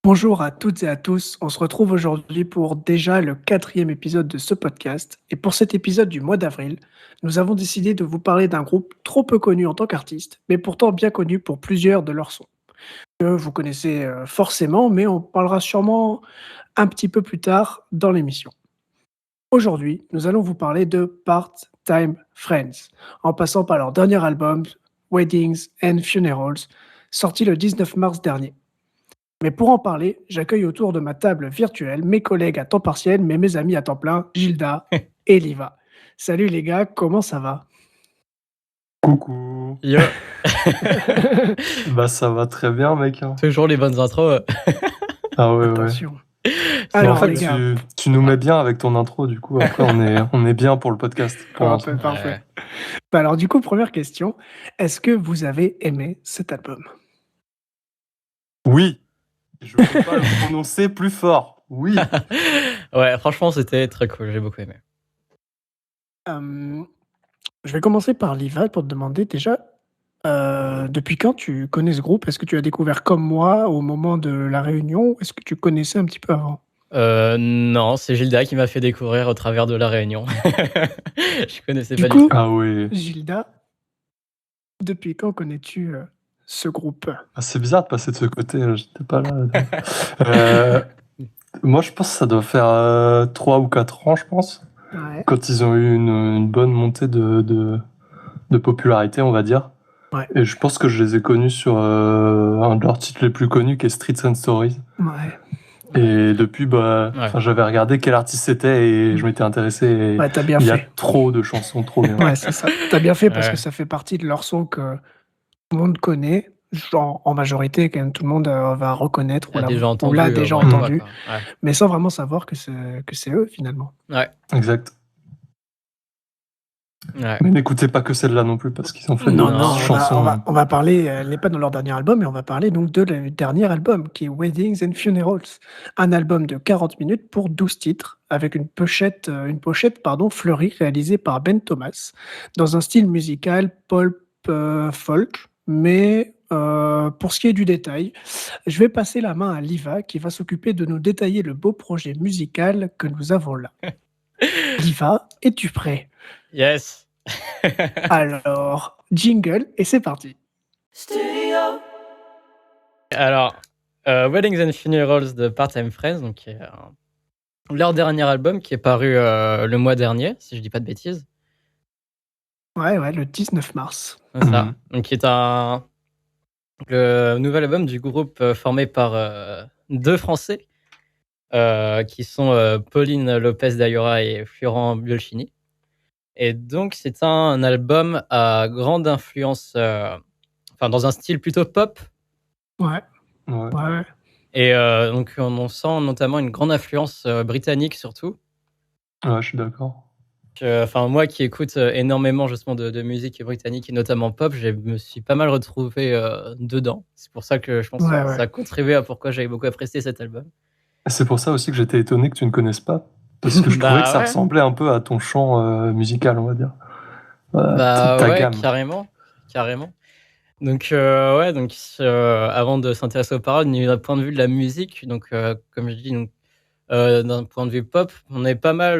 Bonjour à toutes et à tous, on se retrouve aujourd'hui pour déjà le 4e épisode de ce podcast. Et pour cet épisode du mois d'avril, nous avons décidé de vous parler d'un groupe trop peu connu en tant qu'artiste, mais pourtant bien connu pour plusieurs de leurs sons. Que vous connaissez forcément, mais on parlera sûrement un petit peu plus tard dans l'émission. Aujourd'hui, nous allons vous parler de Part-Time Friends, en passant par leur dernier album, Weddings and Funerals, sorti le 19 mars dernier. Mais pour en parler, j'accueille autour de ma table virtuelle mes collègues à temps partiel, mais mes amis à temps plein, Gilda et Liva. Salut les gars, comment ça va? Coucou. Yo, Bah ça va très bien mec. toujours les bonnes intros. Ah ouais. Attention. Mais en Alors fait les gars, tu nous mets bien avec ton intro, du coup après on est bien pour le podcast. Pour l'instant. parfait. Bah alors du coup, première question, est-ce que vous avez aimé cet album? Oui. Je peux pas le prononcer plus fort. Oui. Ouais, franchement, c'était très cool, j'ai beaucoup aimé. Je vais commencer par Liva pour te demander déjà, depuis quand tu connais ce groupe? Est-ce que tu as découvert comme moi au moment de la réunion ou est-ce que tu connaissais un petit peu avant? Non, c'est Gilda qui m'a fait découvrir au travers de la réunion. Je connaissais Du pas du coup, tout. Ah oui. Gilda, depuis quand connais-tu ce groupe? Ah, c'est bizarre de passer de ce côté, j'étais pas là. Moi je pense que ça doit faire 3 ou 4 ans je pense. Ouais. Quand ils ont eu une bonne montée de popularité, on va dire. Ouais. Et je pense que je les ai connus sur un de leurs titres les plus connus qui est Streets and Stories. Ouais. Et depuis, Ouais. j'avais regardé quel artiste c'était et je m'étais intéressé. Et Ouais, t'as bien il y a fait. trop de chansons, trop bien. Ouais, c'est ça. T'as bien fait parce Ouais. que ça fait partie de leurs sons que tout le monde connaît. Genre, en majorité, quand même, tout le monde va reconnaître Il a déjà ou entendu. l'a déjà moins de fois, entendu, quoi. Ouais. mais sans vraiment savoir que c'est eux finalement. Ouais. Exact. Ouais. Mais n'écoutez pas que celle-là non plus parce qu'ils ont fait Non, d'autres non, chansons. on va parler, elle n'est pas dans leur dernier album, mais on va parler donc de le dernier album qui est Weddings and Funerals. Un album de 40 minutes pour 12 titres, avec une pochette fleurie réalisée par Ben Thomas, dans un style musical pulp folk. Mais pour ce qui est du détail, je vais passer la main à Liva qui va s'occuper de nous détailler le beau projet musical que nous avons là. Liva, es-tu prêt? Yes. Alors, jingle, et c'est parti. Alors, Weddings and Funerals de Part-Time Friends, donc qui est leur dernier album qui est paru le mois dernier, si je dis pas de bêtises. Ouais, le 19 mars. C'est ça. Donc, qui est le nouvel album du groupe formé par deux Français qui sont Pauline Lopez d'Ayora et Florent Biolchini. Et donc, c'est un album à grande influence, dans un style plutôt pop. Ouais. Et donc, on sent notamment une grande influence britannique surtout. Ouais, je suis d'accord. Moi qui écoute énormément justement de musique britannique et notamment pop, je me suis pas mal retrouvé dedans. C'est pour ça que je pense que ça a contribué à pourquoi j'avais beaucoup apprécié cet album. C'est pour ça aussi que j'étais étonné que tu ne connaisses pas. Parce que je trouvais que ça ressemblait un peu à ton chant musical, on va dire. Ta gamme. Carrément. Donc, avant de s'intéresser aux paroles, d'un point de vue de la musique, donc, comme je dis, d'un point de vue pop, on est pas mal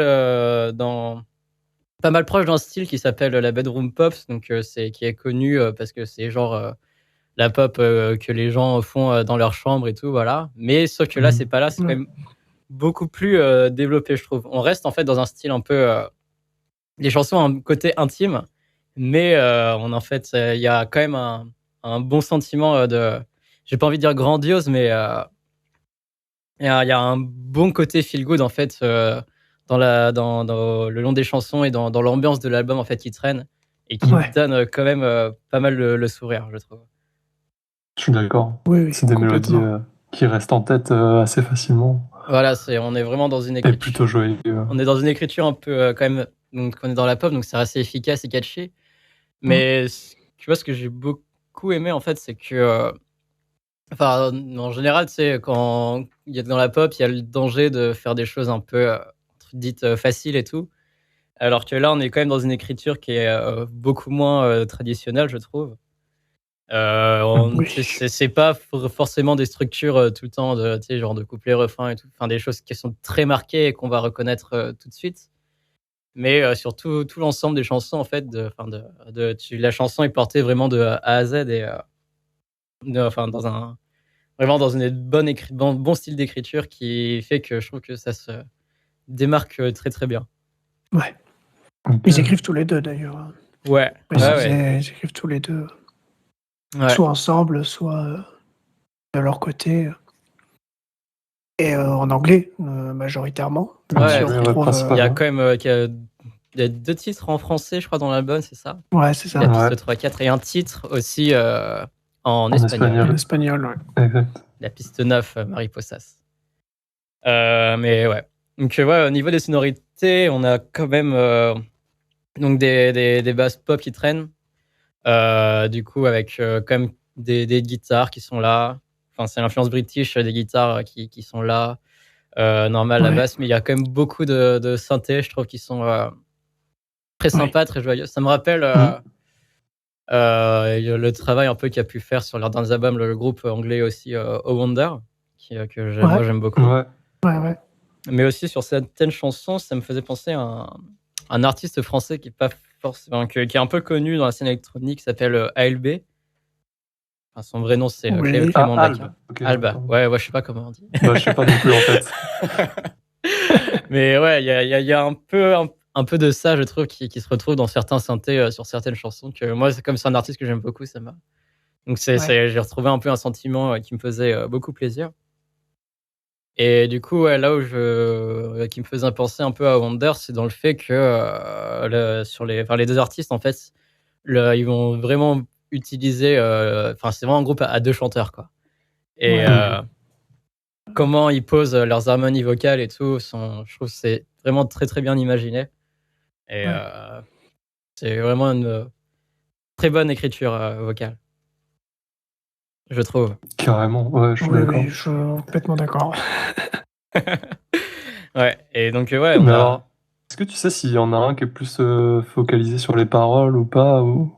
proche d'un style qui s'appelle la bedroom pop, donc qui est connu parce que c'est genre la pop que les gens font dans leur chambre et tout, voilà. Mais sauf que là, c'est pas là, c'est quand même beaucoup plus développé, je trouve. On reste en fait dans un style un peu des chansons un côté intime, mais il y a quand même un bon sentiment j'ai pas envie de dire grandiose, mais il y a un bon côté feel good en fait dans le long des chansons et dans l'ambiance de l'album en fait qui traîne et qui donne quand même pas mal le sourire, je trouve. Je suis d'accord. Oui, c'est des mélodies qui restent en tête assez facilement. Voilà, on est vraiment dans une écriture. Et plutôt joyeux. On est dans une écriture un peu quand même, donc on est dans la pop, donc c'est assez efficace et catchy. Mais tu vois, ce que j'ai beaucoup aimé, en fait, c'est que, enfin, en général, tu sais, quand il y a dans la pop, il y a le danger de faire des choses un peu dites faciles et tout. Alors que là, on est quand même dans une écriture qui est beaucoup moins traditionnelle, je trouve. Oui. C'est pas forcément des structures tout le temps de, tu sais, genre de couplet, refrain et tout. Enfin, des choses qui sont très marquées et qu'on va reconnaître tout de suite. Mais surtout, tout l'ensemble des chansons, en fait, la chanson est portée vraiment de A à Z et enfin, vraiment dans une bon style d'écriture qui fait que je trouve que ça se démarque très très bien. Ouais. Ils écrivent tous les deux d'ailleurs. Ouais. Ils écrivent tous les deux. Ouais. Soit ensemble, soit de leur côté. Et en anglais, majoritairement. Ouais, il y a quand même il y a 2 titres en français, je crois, dans l'album, c'est ça? Ouais, c'est ça. La piste 3, 4 et un titre aussi en espagnol. En espagnol, ouais. Exact. La piste 9, Mariposas. Mais ouais. Donc ouais, au niveau des sonorités, on a quand même donc des basses pop qui traînent. Du coup, avec quand même des guitares qui sont là. Enfin, c'est l'influence british des guitares qui sont là. Normal, la basse, mais il y a quand même beaucoup de synthés, je trouve, qui sont très sympas, très joyeux. Ça me rappelle le travail un peu qu'a pu faire sur leurs derniers albums le groupe anglais aussi, Oh Wonder, que moi j'aime beaucoup. Ouais. Mais aussi sur certaines chansons, ça me faisait penser à un artiste français qui est pas forcément, qui est un peu connu dans la scène électronique, qui s'appelle ALB. Enfin, son vrai nom c'est Clément Dakin. Alba. Ouais, je sais pas comment on dit. Bah, je sais pas non plus en fait. Mais ouais, il y a un peu de ça, je trouve, qui se retrouve dans certains synthés sur certaines chansons. Que moi, comme c'est un artiste que j'aime beaucoup, ça m'a. Donc j'ai retrouvé un peu un sentiment qui me faisait beaucoup plaisir. Et du coup, ouais, là où qui me faisait penser un peu à Wonder, c'est dans le fait que sur les 2 artistes, en fait, ils vont vraiment utiliser. Enfin, c'est vraiment un groupe à 2 chanteurs, quoi. Et comment ils posent leurs harmonies vocales et tout, je trouve que c'est vraiment très très bien imaginé. Et c'est vraiment une très bonne écriture vocale, je trouve. Carrément, ouais, je suis d'accord. Oui, je suis complètement d'accord. Ouais, et donc, ouais. Alors, est-ce que tu sais s'il y en a un qui est plus focalisé sur les paroles ou pas ou...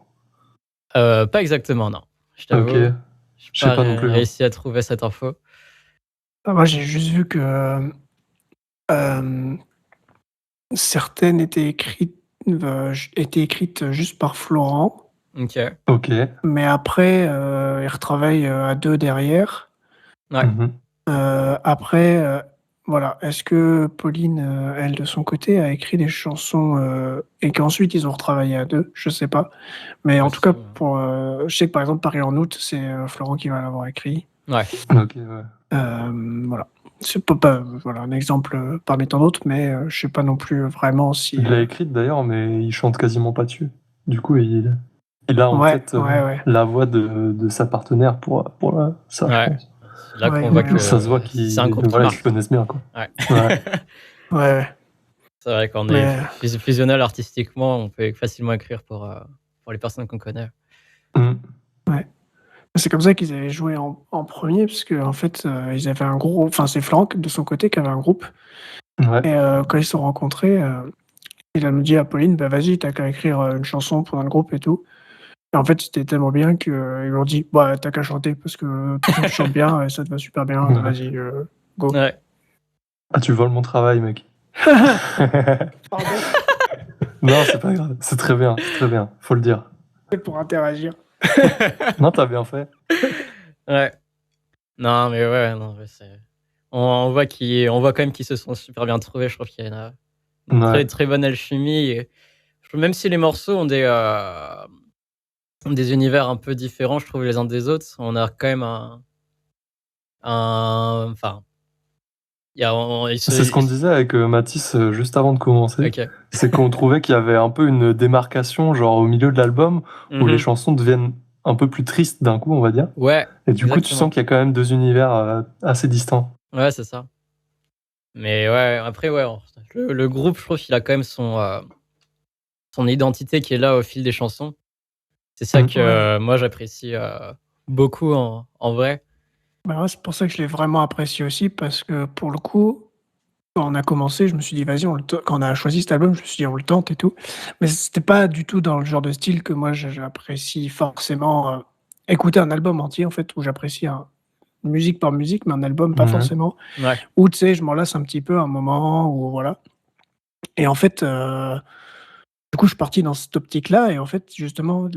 Pas exactement, non. Je t'avoue. Ok. Je sais pas non plus. Réussi à trouver cette info. Moi, j'ai juste vu que certaines étaient écrites juste par Florent. Ok. Mais après, ils retravaillent à 2 derrière. Ouais. Après, voilà. Est-ce que Pauline, elle, de son côté, a écrit des chansons et qu'ensuite ils ont retravaillé à 2? Je sais pas. Mais en tout cas, je sais que par exemple, Paris en août, c'est Florent qui va l'avoir écrit. Ouais. Ok, ouais. Voilà. C'est pas voilà, un exemple parmi tant d'autres, mais je sais pas non plus vraiment si. Il l'a écrite d'ailleurs, mais il chante quasiment pas dessus. Du coup, il a en tête la voix de sa partenaire pour ça, je pense. Là qu'on voit que ça se voit qu'ils se connaissent bien, quoi. Ouais. C'est vrai qu'on est fusionnel artistiquement, on peut facilement écrire pour les personnes qu'on connaît. Ouais. C'est comme ça qu'ils avaient joué en premier, parce qu'en fait, ils avaient un groupe. Enfin, c'est Franck, de son côté, qui avait un groupe. Et quand ils se sont rencontrés, il a dit à Pauline, bah vas-y, t'as qu'à écrire une chanson pour notre groupe et tout. Et en fait, c'était tellement bien qu'ils lui ont dit, bah t'as qu'à chanter, parce que tu chantes bien et ça te va super bien, vas-y, go. Ouais. Ah, tu voles mon travail, mec. Pardon. Non, c'est pas grave, c'est très bien, faut le dire. C'est pour interagir. Non, t'as bien fait. Ouais. Non, mais ouais, non, on voit quand même qu'ils se sont super bien trouvés. Je trouve qu'il y a une très très bonne alchimie. Et même si les morceaux ont des univers un peu différents, je trouve, les uns des autres, on a quand même enfin, c'est ce qu'on disait avec Mathis juste avant de commencer. C'est qu'on trouvait qu'il y avait un peu une démarcation, genre au milieu de l'album, où les chansons deviennent un peu plus tristes d'un coup, on va dire. Ouais. Et du coup, tu sens qu'il y a quand même 2 univers assez distants. Ouais, c'est ça. Mais ouais, après, ouais, le groupe, je trouve qu'il a quand même son identité qui est là au fil des chansons. C'est ça que moi j'apprécie beaucoup en vrai. Bah ouais, c'est pour ça que je l'ai vraiment apprécié aussi, parce que pour le coup, quand on a commencé, je me suis dit: «Vas-y, quand on a choisi cet album, je me suis dit: «On le tente et tout». Mais c'était pas du tout dans le genre de style que moi j'apprécie forcément, écouter un album entier en fait, où j'apprécie musique par musique, mais un album pas forcément. Ouais. Ou tu sais, je m'en lasse un petit peu à un moment ou voilà. Et en fait, du coup, je suis parti dans cette optique-là et en fait, justement,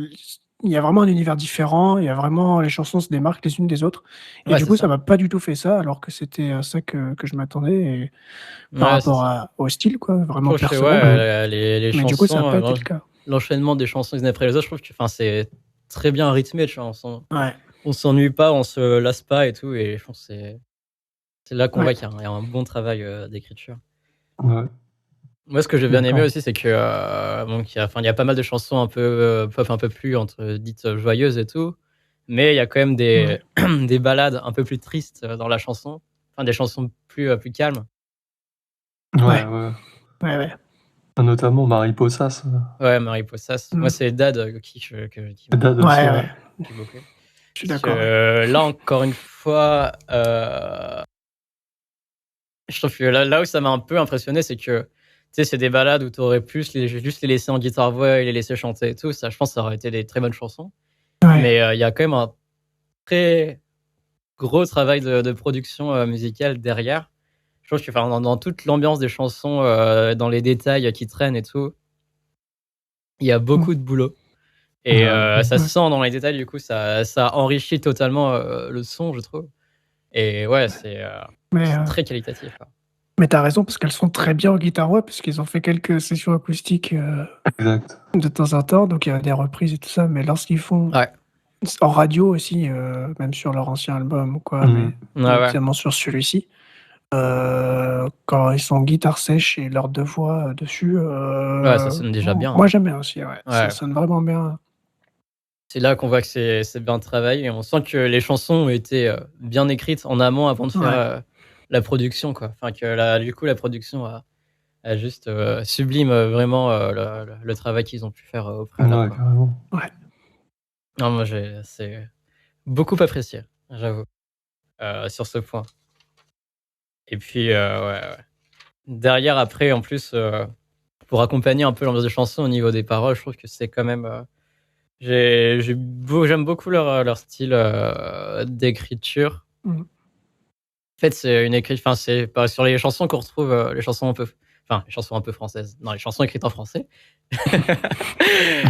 il y a vraiment un univers différent, il y a vraiment les chansons se démarquent les unes des autres et Ouais, du c'est coup, ça ça. m'a pas du tout fait ça, alors que c'était à ça que je m'attendais et par Ouais, c'est rapport ça. au style quoi, Je vraiment trouve que personnel. les Mais du coup, ça a chansons, pas été le cas. l'enchaînement des chansons les unes après les autres, je trouve que c'est très bien rythmé, tu vois. Ouais, On s'ennuie pas, on se lasse pas et tout. Et je pense que c'est là qu'on ouais. voit qu'il y a un bon travail d'écriture. Ouais. Moi, ce que j'ai bien aimé D'accord. aussi, c'est que donc, il y a pas mal de chansons un peu pop, un peu plus entre dites joyeuses et tout. Mais il y a quand même Ouais. des ballades un peu plus tristes dans la chanson. Enfin, des chansons plus calmes. Ouais, Ouais. ouais. Ouais, ouais. Notamment Mariposas. Ouais, Mariposas. Moi, Mmh. c'est Dad qui Dad aussi, Ouais, ouais. ouais. qui m'a plu. Je suis Parce d'accord, ouais. que là, encore une fois, je trouve que là où ça m'a un peu impressionné, c'est que tu sais, c'est des ballades où tu aurais pu juste les laisser en guitare-voix et les laisser chanter et tout. Ça, je pense que ça aurait été des très bonnes chansons. Ouais. Mais il y a quand même un très gros travail de production musicale derrière. Je trouve que dans toute l'ambiance des chansons, dans les détails qui traînent et tout, il y a Mmh. beaucoup de boulot. Et Ouais, ça se Ouais. sent dans les détails, du coup, ça enrichit totalement le son, je trouve. Et ouais, Mais, c'est très qualitatif, quoi. mais tu raison parce qu'elles sont très bien en guitare-voix, puisqu'ils ont fait quelques sessions acoustiques, exact. de temps en temps, donc il y a des reprises et tout ça, mais lorsqu'ils font Ouais, en radio aussi, même sur leur ancien album ou quoi, Mmh. mais ouais, ouais. notamment sur celui-ci, quand ils sont guitare sèche et leurs 2 voix, dessus, Ouais, ça sonne déjà bien, moi hein. j'aime bien aussi, ouais, ça Ouais, sonne vraiment bien. c'est là qu'on voit que c'est bien travaillé. Et on sent que les chansons ont été bien écrites en amont avant de faire Ouais, la production, quoi. Enfin, que du coup, la production a juste sublime vraiment le travail qu'ils ont pu faire au préalable, Ouais, quoi. carrément. ouais. Non, moi, c'est beaucoup apprécié, j'avoue, sur ce point. Et puis, ouais, ouais. Derrière, après, en plus, pour accompagner un peu l'ambiance des chansons au niveau des paroles, je trouve que c'est quand même. J'aime beaucoup leur style d'écriture. Mmh. En fait, c'est une écriture. Enfin, c'est pas sur les chansons qu'on retrouve les chansons un peu. Enfin, les chansons un peu françaises. Non, les chansons écrites en français.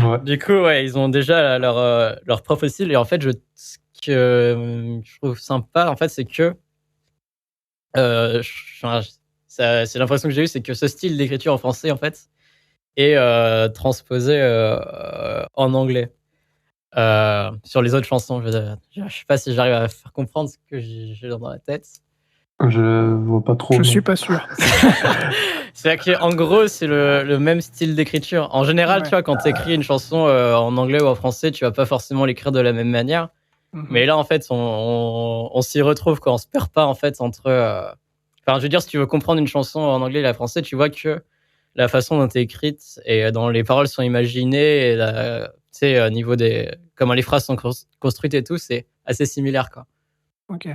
Ouais. Du coup, ouais, ils ont déjà leur propre style. Et en fait, ce que je trouve sympa, en fait, c'est que enfin, c'est l'impression que j'ai eue, c'est que ce style d'écriture en français, en fait, est transposé en anglais. Sur les autres chansons, je sais pas si j'arrive à faire comprendre ce que j'ai dans la tête. Je vois pas trop, Je mais suis pas sûr. C'est qu'en gros, c'est le même style d'écriture. En général, tu Ouais. vois, quand tu écris une chanson en anglais ou en français, tu vas pas forcément l'écrire de la même manière. Mmh. Mais là, en fait, on s'y retrouve, quoi. On se perd pas, en fait, entre. Enfin, je veux dire, si tu veux comprendre une chanson en anglais et la français, tu vois que la façon dont c'est écrite et dont les paroles sont imaginées et tu sais, au niveau des comment les phrases sont construites et tout, c'est assez similaire, quoi. OK,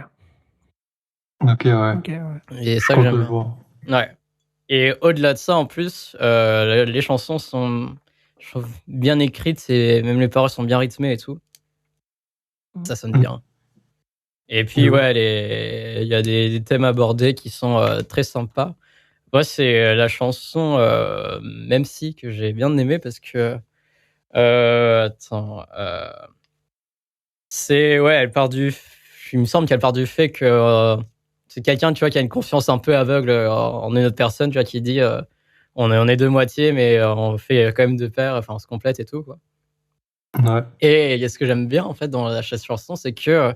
OK, ouais. OK, ouais. Et Je ça que crois j'aime que je bien. vois. Ouais. Et au-delà de ça, en plus, les chansons sont, je trouve, bien écrites et même les paroles sont bien rythmées et tout. Mmh. Ça sonne Mmh. bien. Et Et puis, ouais. ouais, il y a des thèmes abordés qui sont très sympas. Moi, c'est la chanson Même si que j'ai bien aimé parce que attends, ouais, elle part il me semble qu'elle part du fait que c'est quelqu'un, tu vois, qui a une confiance un peu aveugle en une autre personne, tu vois, qui dit on est deux moitiés, mais on fait quand même deux paires, enfin on se complète et tout, quoi. Ouais. Et il y a ce que j'aime bien en fait dans la chanson, c'est que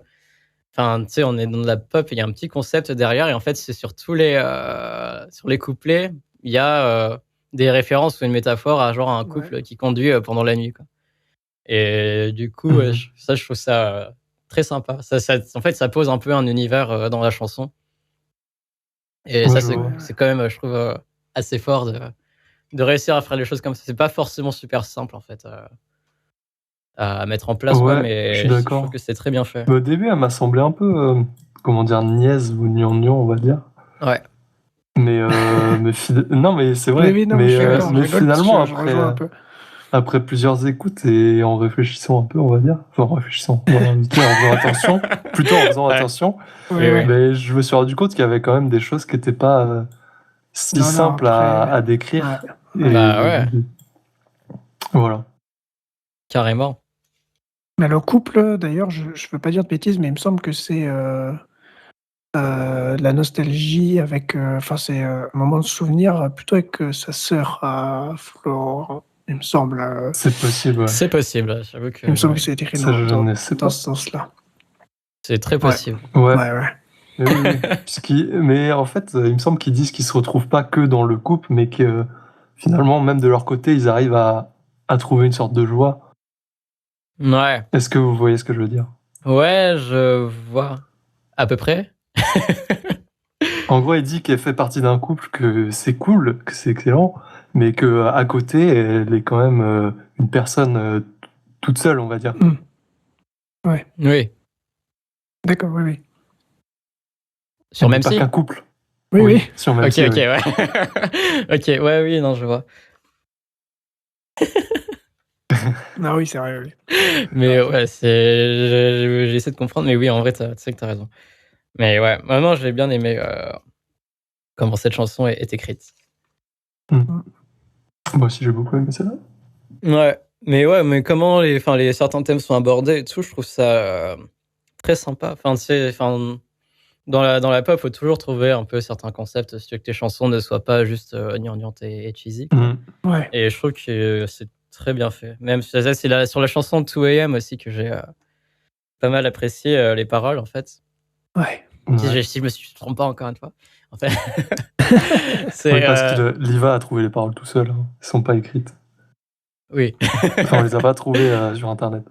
enfin, tu sais, on est dans de la pop et il y a un petit concept derrière. Et en fait, c'est sur les couplets, il y a des références ou une métaphore à genre un Ouais. couple qui conduit pendant la nuit, quoi. Et du coup, ouais, Mmh. je trouve ça très sympa. En fait, ça pose un peu un univers dans la chanson. Et Ouais, ça, je c'est Ouais, vois. ouais. c'est quand même, je trouve, assez fort de réussir à faire les choses comme ça. C'est pas forcément super simple, en fait. à mettre en place, quoi, mais je trouve que c'est très bien fait. Mais au début, elle m'a semblé un peu, niaise ou gnangnan, on va dire. Ouais. Mais, non, mais c'est vrai. Oui, non, mais finalement, après plusieurs écoutes et en réfléchissant un peu, on va dire, enfin en réfléchissant, en faisant attention, plutôt en faisant attention, mais je me suis rendu compte qu'il y avait quand même des choses qui n'étaient pas si simples à décrire. Ouais. Bah ouais. Voilà. Carrément. Mais le couple, d'ailleurs, je veux pas dire de bêtises, mais il me semble que c'est la nostalgie avec, enfin c'est un moment de souvenir plutôt avec sa sœur Flore, il me semble. C'est possible, ouais. C'est possible, j'avoue que. Il me semble que c'est écrit dans ce sens-là. C'est très possible. Ouais. Oui. Mais en fait, il me semble qu'ils disent qu'ils se retrouvent pas que dans le couple, mais que finalement, même de leur côté, ils arrivent à trouver une sorte de joie. Ouais. Est-ce que vous voyez ce que je veux dire? Ouais, je vois. À peu près. En gros, il dit qu'elle fait partie d'un couple, que c'est cool, que c'est excellent, mais que à côté, elle est quand même une personne toute seule, on va dire. Ouais. Oui. D'accord, oui. Sur même si. Pas qu'un couple. Oui. Sur même si. Ok, ouais. Ok, ouais, oui, non, je vois. Ah oui, c'est vrai, oui. Mais ouais, j'essaie de comprendre, mais oui, en vrai, tu sais que t'as raison. Mais ouais, vraiment, j'ai bien aimé comment cette chanson est écrite. Moi aussi, j'ai beaucoup aimé celle-là. Ouais, mais comment les certains thèmes sont abordés et tout, je trouve ça très sympa. Enfin, tu sais, dans la pop, faut toujours trouver un peu certains concepts, si tu veux que tes chansons ne soient pas juste gnangnantes et cheesy. Ouais. Et je trouve que c'est très bien fait. Même c'est sur la chanson 2AM aussi que j'ai pas mal apprécié les paroles, en fait. Ouais. Si je me trompe pas encore une fois. En fait, c'est parce que Liva a trouvé les paroles tout seul. Hein. Elles sont pas écrites. Oui. Enfin, on les a pas trouvées sur Internet.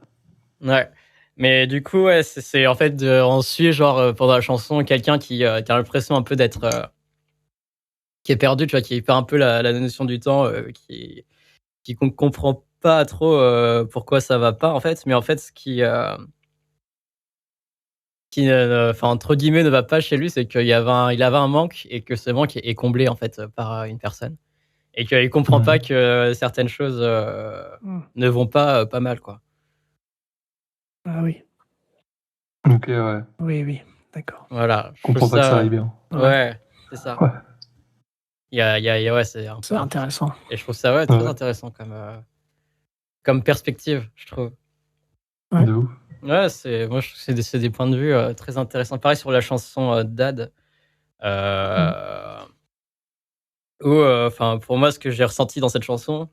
Ouais. Mais du coup, ouais, c'est en fait, on suit genre pendant la chanson quelqu'un qui a l'impression un peu d'être qui est perdu, tu vois, qui perd un peu la notion du temps, qui comprend pas trop pourquoi ça va pas en fait, mais en fait ce qui enfin entre guillemets ne va pas chez lui, c'est qu'il avait un manque et que ce manque est comblé en fait par une personne et qu'il comprend pas que certaines choses ne vont pas mal, quoi. Ah oui. Ok, ouais. Oui, d'accord. Voilà. Je comprends pas que ça aille bien. Ouais, c'est ça. Ouais. Ouais, c'est un peu C'est intéressant. Et je trouve ça très intéressant comme perspective, je trouve. Ouais. De ouf. Ouais, moi je trouve que c'est des points de vue très intéressants. Pareil sur la chanson Dad, où enfin pour moi ce que j'ai ressenti dans cette chanson,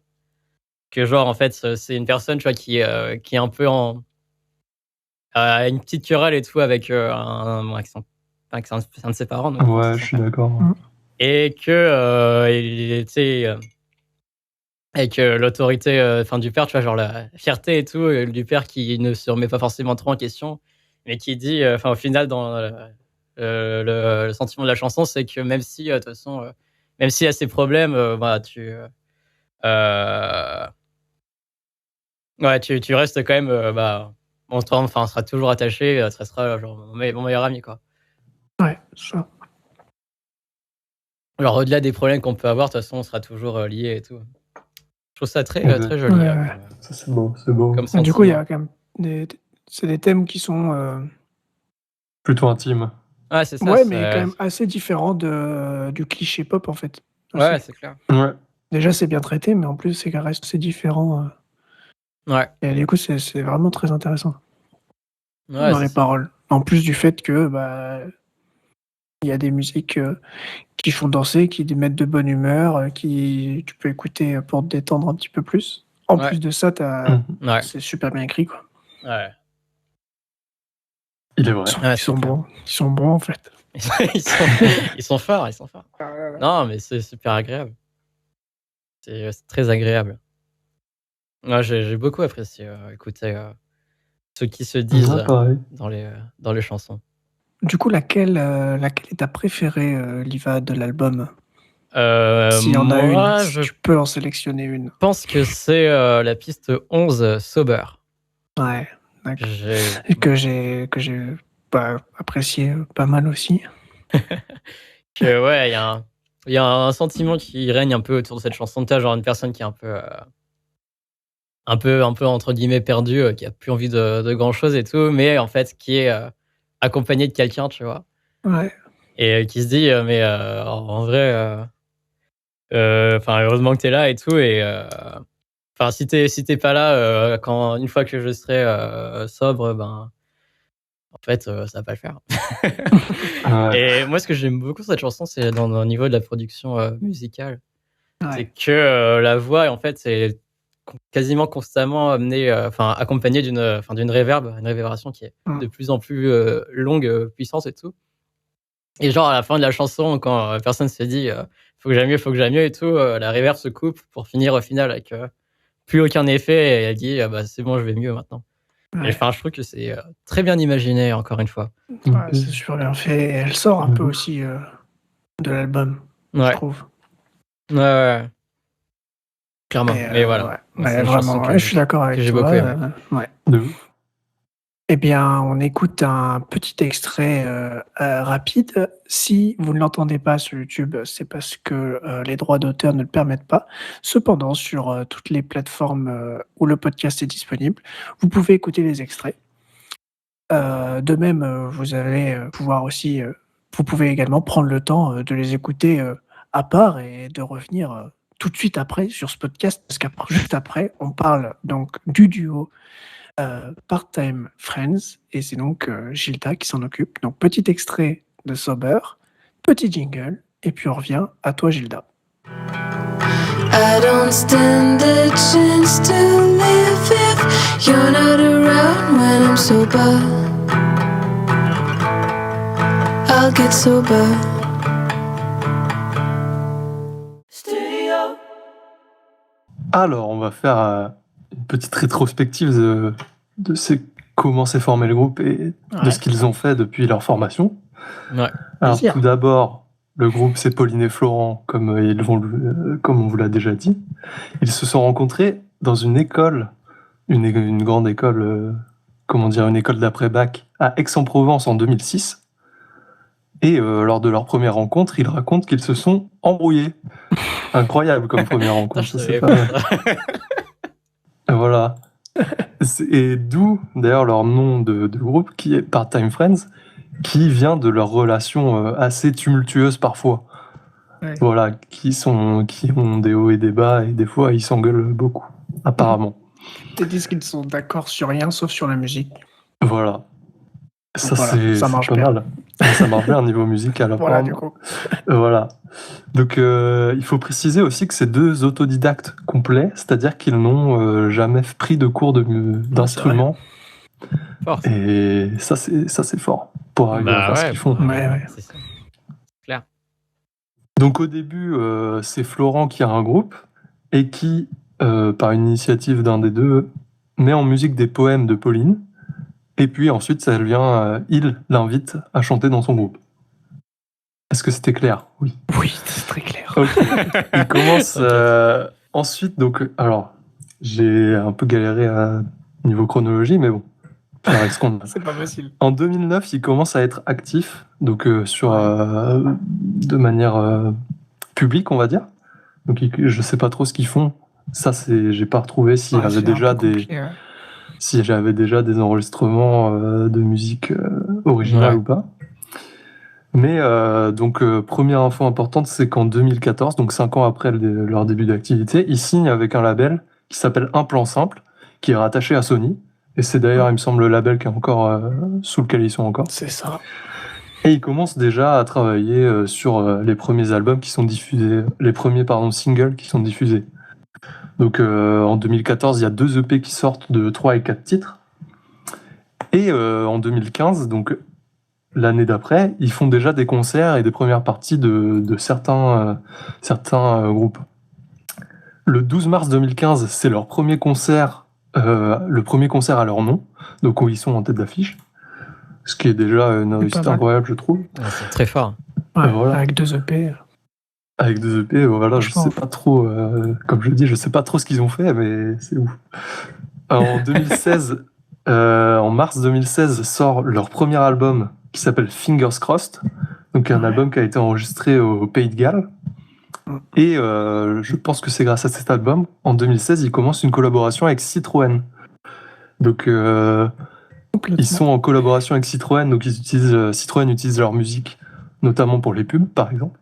que genre en fait c'est une personne, tu vois, qui est un peu a une petite querelle et tout avec avec un de ses parents. Donc, ouais, je suis d'accord. Et que tu sais avec l'autorité du père, tu vois, genre la fierté et tout, du père qui ne se remet pas forcément trop en question, mais qui dit, au final, dans le sentiment de la chanson, c'est que même si, de toute façon, même s'il y a ces problèmes, bah, tu restes quand même, bah, on sera toujours attaché, tu resteras genre mon meilleur ami, quoi. Ouais, ça. Alors, au-delà des problèmes qu'on peut avoir, de toute façon, on sera toujours liés et tout. Je trouve ça très joli. Ouais. Ça, c'est beau, c'est beau. Comme du coup, il y a quand même c'est des thèmes qui sont plutôt intimes. Ouais, c'est ça. Ouais, mais quand même assez différents du cliché pop, en fait. Ouais, c'est clair. Ouais. Déjà, c'est bien traité, mais en plus, c'est différent. Ouais. Et du coup, c'est vraiment très intéressant. Ouais, dans les paroles. En plus du fait que, bah, il y a des musiques qui font danser, qui mettent de bonne humeur, tu peux écouter pour te détendre un petit peu plus. En plus de ça, c'est super bien écrit, quoi. Ouais. Il est vrai. Ils sont bons, en fait. ils sont forts. Non, mais c'est super agréable. C'est très agréable. Moi, j'ai beaucoup apprécié écouter ce qui se disent dans les chansons. Du coup, laquelle est ta préférée, Liva, de l'album? S'il y en a une, si tu peux en sélectionner une. Je pense que c'est la piste 11, Sober. Ouais, d'accord. Et que j'ai apprécié pas mal aussi. Ouais, il y a un sentiment qui règne un peu autour de cette chanson. Tu as genre une personne qui est un peu entre guillemets perdue, qui a plus envie de grand chose et tout, mais en fait qui est accompagnée de quelqu'un, tu vois. Ouais. Et qui se dit mais en vrai, enfin heureusement que t'es là et tout et enfin si t'es pas là quand une fois que je serai sobre, ben en fait ça va pas le faire. Et moi ce que j'aime beaucoup cette chanson, c'est dans au niveau de la production musicale. Ouais. C'est que la voix en fait c'est quasiment constamment amenée accompagnée d'une réverb, une réverbération qui est de plus en plus longue, puissante et tout. Et genre à la fin de la chanson quand la personne se dit faut que j'aille mieux et tout, la réverb se coupe pour finir au final avec plus aucun effet et elle dit bah c'est bon, je vais mieux maintenant. Ouais. Et enfin je trouve que c'est très bien imaginé encore une fois. Ouais, c'est super bien fait et elle sort un peu aussi de l'album, je trouve. Ouais. Clairement, mais voilà. Ouais, vraiment, je suis d'accord avec j'ai toi. beaucoup aimé. Ouais. De ouf. Eh bien, on écoute un petit extrait rapide. Si vous ne l'entendez pas sur YouTube, c'est parce que les droits d'auteur ne le permettent pas. Cependant, sur toutes les plateformes où le podcast est disponible, vous pouvez écouter les extraits. De même, vous allez pouvoir aussi, vous pouvez également prendre le temps de les écouter à part et de revenir tout de suite après sur ce podcast, parce qu'après, juste après, on parle donc du duo Part-Time Friends, et c'est donc Gilda qui s'en occupe. Donc petit extrait de Sober, petit jingle, et puis on revient à toi Gilda. I don't stand a chance to live if you're not around when I'm sober. I'll get sober. Alors, on va faire une petite rétrospective de comment s'est formé le groupe et de ce qu'ils ont fait depuis leur formation. Ouais. Alors, tout d'abord, le groupe, c'est Pauline et Florent, comme on vous l'a déjà dit. Ils se sont rencontrés dans une école, une grande école, une école d'après-bac à Aix-en-Provence en 2006. Et lors de leur première rencontre, ils racontent qu'ils se sont embrouillés. Incroyable comme première rencontre. Je savais pas. Voilà. Et d'où, d'ailleurs, leur nom de groupe, qui est Part-Time Friends, qui vient de leur relation assez tumultueuse parfois. Ouais. Voilà, qui ont des hauts et des bas, et des fois, ils s'engueulent beaucoup, apparemment. Ils disent qu'ils sont d'accord sur rien, sauf sur la musique. Voilà. Ça, c'est marche pas bien. mal. Ça marche bien au niveau musical. Voilà, du coup. Voilà. Donc, il faut préciser aussi que c'est deux autodidactes complets, c'est-à-dire qu'ils n'ont jamais pris de cours d'instrument. Et ça, c'est fort pour arriver à faire ce qu'ils font. Ouais. C'est clair. Donc, au début, c'est Florent qui a un groupe et qui, par une initiative d'un des deux, met en musique des poèmes de Pauline. Et puis ensuite, ça vient, il l'invite à chanter dans son groupe. Est-ce que c'était clair ? Oui. Oui, c'est très clair. Okay. Il commence ensuite, donc, alors, j'ai un peu galéré à niveau chronologie, mais bon, avec ce qu'on a. C'est pas facile. En 2009, il commence à être actif, donc de manière publique, on va dire. Donc, je sais pas trop ce qu'ils font. Ça, j'ai pas retrouvé s'il y avait déjà si j'avais déjà des enregistrements de musique originale ou pas. Mais donc, première info importante, c'est qu'en 2014, donc 5 ans après leur début d'activité, ils signent avec un label qui s'appelle Un Plan Simple, qui est rattaché à Sony. Et c'est d'ailleurs, il me semble, le label qui est encore sous lequel ils sont encore. C'est ça. Et ils commencent déjà à travailler sur les premiers albums qui sont diffusés, les premiers singles qui sont diffusés. Donc en 2014, il y a 2 EP qui sortent de 3 et 4 titres. Et en 2015, donc l'année d'après, ils font déjà des concerts et des premières parties de certains groupes. Le 12 mars 2015, c'est leur premier concert, le premier concert à leur nom, donc où ils sont en tête d'affiche. Ce qui est déjà une réussite incroyable, je trouve. Ouais, c'est très fort. Ouais, voilà. Avec 2 EP. Avec 2 EP, voilà, je sais pas trop, comme je dis, je sais pas trop ce qu'ils ont fait, mais c'est ouf. En 2016, En mars 2016 sort leur premier album qui s'appelle Fingers Crossed, donc un album qui a été enregistré au Pays de Galles. Et je pense que c'est grâce à cet album, en 2016, ils commencent une collaboration avec Citroën. Donc ils sont en collaboration avec Citroën, donc Citroën utilise leur musique, notamment pour les pubs par exemple.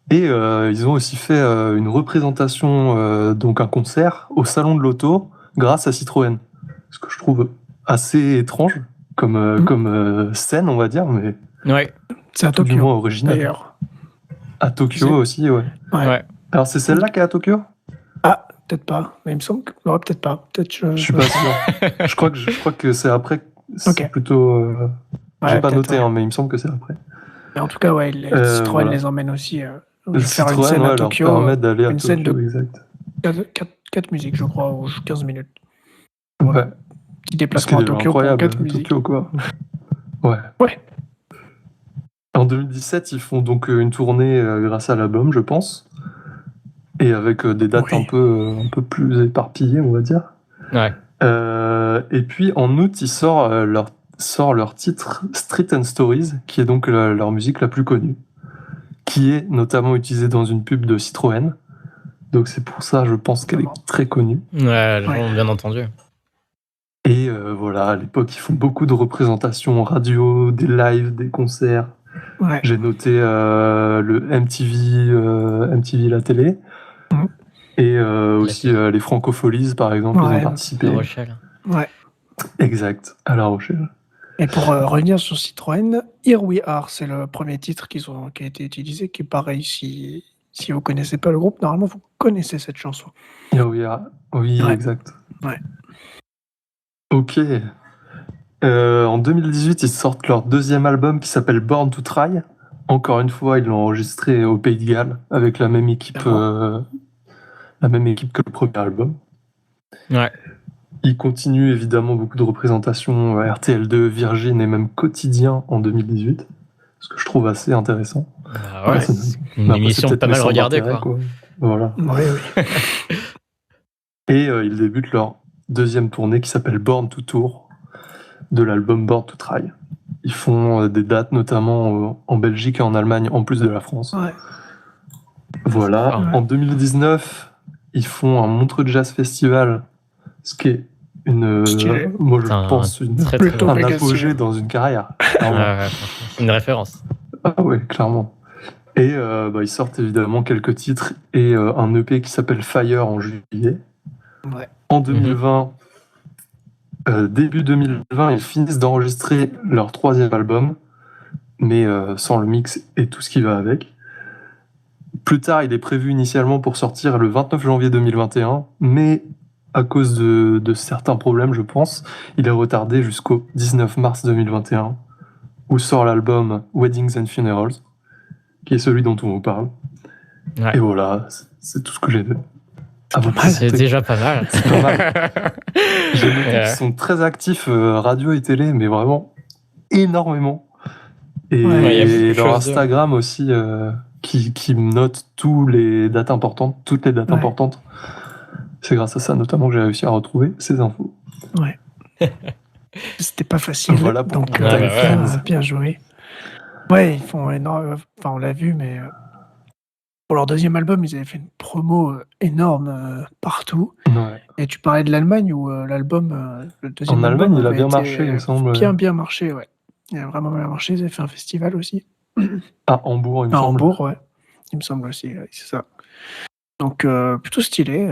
Et ils ont aussi fait une représentation, donc un concert au Salon de l'Auto grâce à Citroën. Ce que je trouve assez étrange comme scène, on va dire, mais c'est à Tokyo, du moins original. D'ailleurs. À Tokyo aussi, ouais. Alors c'est celle-là qui est à Tokyo ? Ah, peut-être pas. Mais il me semble que... Non, peut-être pas. Peut-être je suis pas sûr. je crois que c'est après. C'est plutôt... j'ai pas noté, mais il me semble que c'est après. Mais en tout cas, Citroën les emmène aussi faire une scène à Tokyo. Leur permet d'aller à une Tokyo, scène de exact. 4 musiques, je crois, ou 15 minutes. Ouais. Petit déplacement à Tokyo pour 4 musiques. Tokyo, quoi. Ouais. En 2017, ils font donc une tournée grâce à l'album, je pense. Et avec des dates un peu plus éparpillées, on va dire. Ouais. Et puis en août, ils sortent leur titre Street and Stories, qui est donc leur musique la plus connue, qui est notamment utilisée dans une pub de Citroën. Donc c'est pour ça, je pense qu'elle est très connue. Ouais, bien entendu. Et voilà, à l'époque, ils font beaucoup de représentations radio, des lives, des concerts. Ouais. J'ai noté le MTV la télé. Et aussi les Francopholies, par exemple, ils ont participé. La Rochelle. Ouais. Exact, à La Rochelle. Et pour revenir sur Citroën, Here We Are, c'est le premier titre qui a été utilisé, qui est pareil, si vous connaissez pas le groupe, normalement vous connaissez cette chanson. Here We Are, oui, exact. Ouais. Ok. En 2018, ils sortent leur deuxième album qui s'appelle Born to Try. Encore une fois, ils l'ont enregistré au Pays de Galles avec la même équipe que le premier album. Ouais. Ils continuent évidemment beaucoup de représentations RTL2, Virgin et même Quotidien en 2018, ce que je trouve assez intéressant. C'est une émission pas mal regardée, quoi. Voilà. Oui. Et ils débutent leur deuxième tournée qui s'appelle Born to Tour, de l'album Born to Try. Ils font des dates notamment en Belgique et en Allemagne, en plus de la France. Ouais. Voilà. En 2019, ils font un Montreux Jazz Festival, ce qui est moi je pense un apogée dans une carrière. Une référence. Ah ouais, clairement. Et ils sortent évidemment quelques titres et un EP qui s'appelle Fire en juillet. Ouais. En 2020, début 2020, ils finissent d'enregistrer leur troisième album, mais sans le mix et tout ce qui va avec. Plus tard, il est prévu initialement pour sortir le 29 janvier 2021, mais à cause de certains problèmes, je pense, il est retardé jusqu'au 19 mars 2021, où sort l'album Weddings and Funerals, qui est celui dont on vous parle. Ouais. Et voilà, c'est tout ce que j'ai fait. C'est déjà pas mal. C'est pas mal. J'ai noté qu'ils sont très actifs radio et télé, mais vraiment énormément. Et leur Instagram aussi, qui note toutes les dates importantes. C'est grâce à ça notamment que j'ai réussi à retrouver ces infos. Ouais. C'était pas facile. Voilà pour donc bien joué. Ouais, ils font énorme. Enfin, on l'a vu, mais pour leur deuxième album, ils avaient fait une promo énorme partout. Ouais. Et tu parlais de l'Allemagne où l'album, le deuxième en album, Allemagne, il a bien marché, il me semble. Bien marché, ouais. Il a vraiment bien marché. Ils avaient fait un festival aussi. À Hambourg, il me semble. À Hambourg, ouais. Il me semble aussi, c'est ça. Donc, plutôt stylé.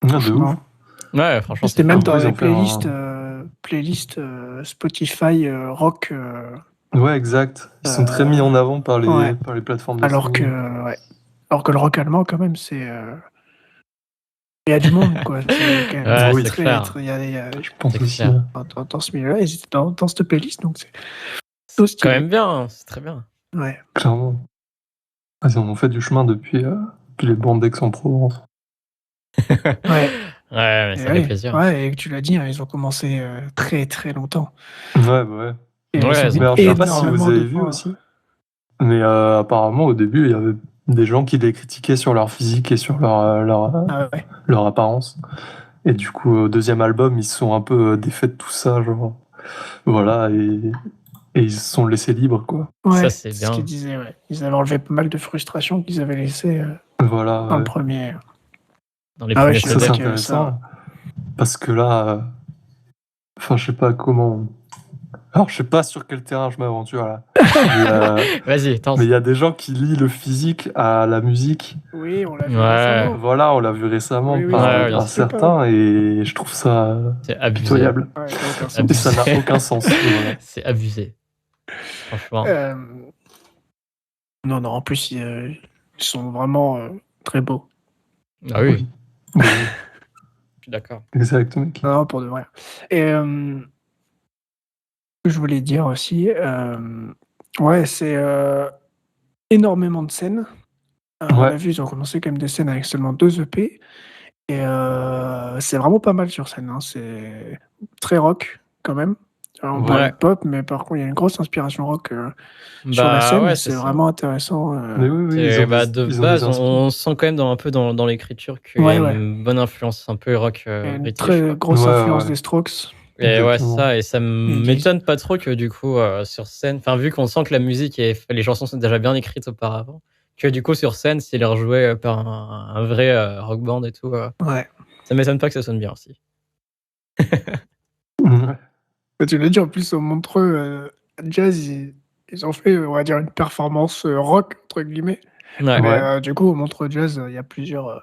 De ouf. Ouais, franchement. C'était même dans les playlists Spotify rock. Ouais, exact. Ils sont très mis en avant par les plateformes de alors que le rock allemand, quand même, c'est... Il y a du monde, quoi. C'est clair. Je pense aussi. Dans ce milieu-là, ils étaient dans cette playlist, donc c'est quand même bien, c'est très bien. Ouais. Clairement. Ils en ont fait du chemin depuis les bandes d'Aix-en-Provence. Ouais, mais ça fait plaisir. Ouais, et tu l'as dit, ils ont commencé très très longtemps. Ouais. Et mais alors, je sais pas si vous avez vu aussi, mais apparemment au début il y avait des gens qui les critiquaient sur leur physique et sur leur apparence. Et du coup, au deuxième album, ils se sont un peu défaits de tout ça, genre. Voilà, et ils se sont laissés libres, quoi. Ouais, Ça, c'est ce bien. qu'ils disaient, ouais. Ils avaient enlevé pas mal de frustrations qu'ils avaient laissées Voilà. dans le premier. Dans les Ah ouais, premiers je Ça, sais c'est qu'il y avait ça. intéressant. Parce que là, enfin, je sais pas comment. Alors, je sais pas sur quel terrain je m'aventure là. Vas-y, tente. Mais il y a des gens qui lient le physique à la musique. Oui, on l'a vu Ouais. récemment. Voilà, on l'a vu récemment Oui, Ouais, bien par sûr. certains et je trouve ça C'est abusé. pitoyable. Ouais, ça n'a aucun sens. Et ça n'a aucun sens. Voilà. C'est abusé. Franchement. Non, en plus, ils sont vraiment très beaux. Ah oui, Oui. je suis d'accord. Exact, mec. Non, pour de vrai. Et ce que je voulais dire aussi, ouais, c'est énormément de scènes. On Ouais. l'a vu, ils ont commencé quand même des scènes avec seulement 2 EP. Et c'est vraiment pas mal sur scène, hein. C'est très rock quand même. Alors, on Ouais. parlait de pop, mais par contre, il y a une grosse inspiration rock sur la Bah scène, ouais, et c'est c'est ça. vraiment intéressant. Mais oui, C'est- ils ont bah, des, de ils ont base, des inspi. on sent quand même un peu dans l'écriture qu'il y a Ouais. une bonne influence un peu rock Il y a une british. très quoi. grosse Ouais, influence ouais. des Strokes. Et ouais, c'est Exactement. ça. Et ça Ils disent. m'étonne pas trop que du coup, sur scène, enfin, vu qu'on sent que la musique et les chansons sont déjà bien écrites auparavant, que du coup, sur scène, s'il est rejoué par un vrai rock band et tout, Ouais. ça m'étonne pas que ça sonne bien aussi. Ouais. Tu l'as dit, en plus, au Montreux Jazz, ils ont fait, on va dire, une performance rock, entre guillemets. Ouais. Mais du coup, au Montreux Jazz, il y a plusieurs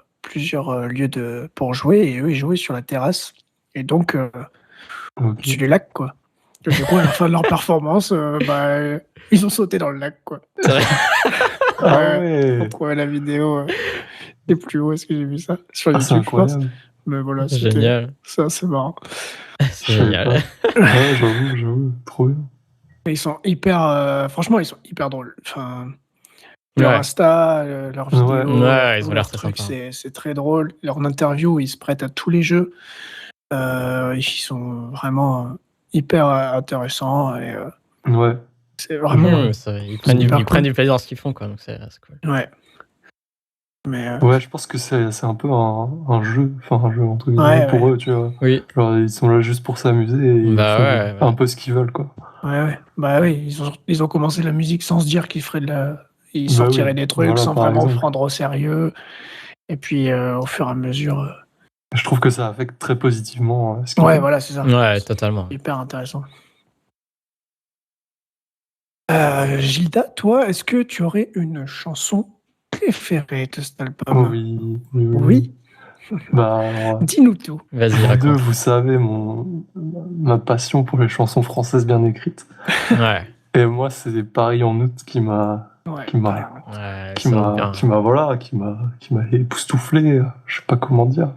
lieux pour jouer, et eux, ils jouaient sur la terrasse. Et donc, Ok. au-dessus du lac, quoi. Et du coup, à la fin de leur performance, ils ont sauté dans le lac, quoi. C'est vrai. Ah On ouais. trouvait la vidéo. Et plus haut, est-ce que j'ai vu ça? Sur Ah, c'est YouTube, je pense. incroyable. Mais voilà, C'est c'était génial. ça, c'est marrant. C'est Je savais génial. pas. Ouais, j'avoue, trop bien. Et ils sont hyper, franchement, ils sont hyper drôles. Enfin, leur Ouais. Insta, leurs vidéos, Ouais. Ouais, ils ont l'air leur très truc, sympas. c'est très drôle. Leur interview, ils se prêtent à tous les jeux. Ils sont vraiment hyper intéressants. Et Ouais. c'est vraiment Ils prennent hyper ils prennent cool. du plaisir dans ce qu'ils font, quoi. Donc c'est cool. Ouais. Mais Ouais, je pense que c'est un peu un jeu, enfin un jeu entre guillemets ouais, pour ouais. eux, tu vois. Oui. Genre, ils sont là juste pour s'amuser et ils Bah font ouais. un peu ce qu'ils veulent, quoi. Ouais. Bah oui, ils ont commencé la musique sans se dire qu'ils feraient ils Bah sortiraient oui, des trucs voilà, sans par vraiment exemple. prendre au sérieux. Et puis, au fur et à mesure. Je trouve que ça affecte très positivement ce qu'ils Ouais, font. voilà, c'est ça. Ouais, totalement. Hyper intéressant. Gilda, toi, est-ce que tu aurais une chanson préférée de cet album? Oui. Oui? Bah, alors, Dis-nous tout. Vas-y, vous deux, raconte. vous savez ma passion pour les chansons françaises bien écrites. Ouais. Et moi, c'est Paris en août qui m'a Ouais, époustouflé. Je sais pas comment dire.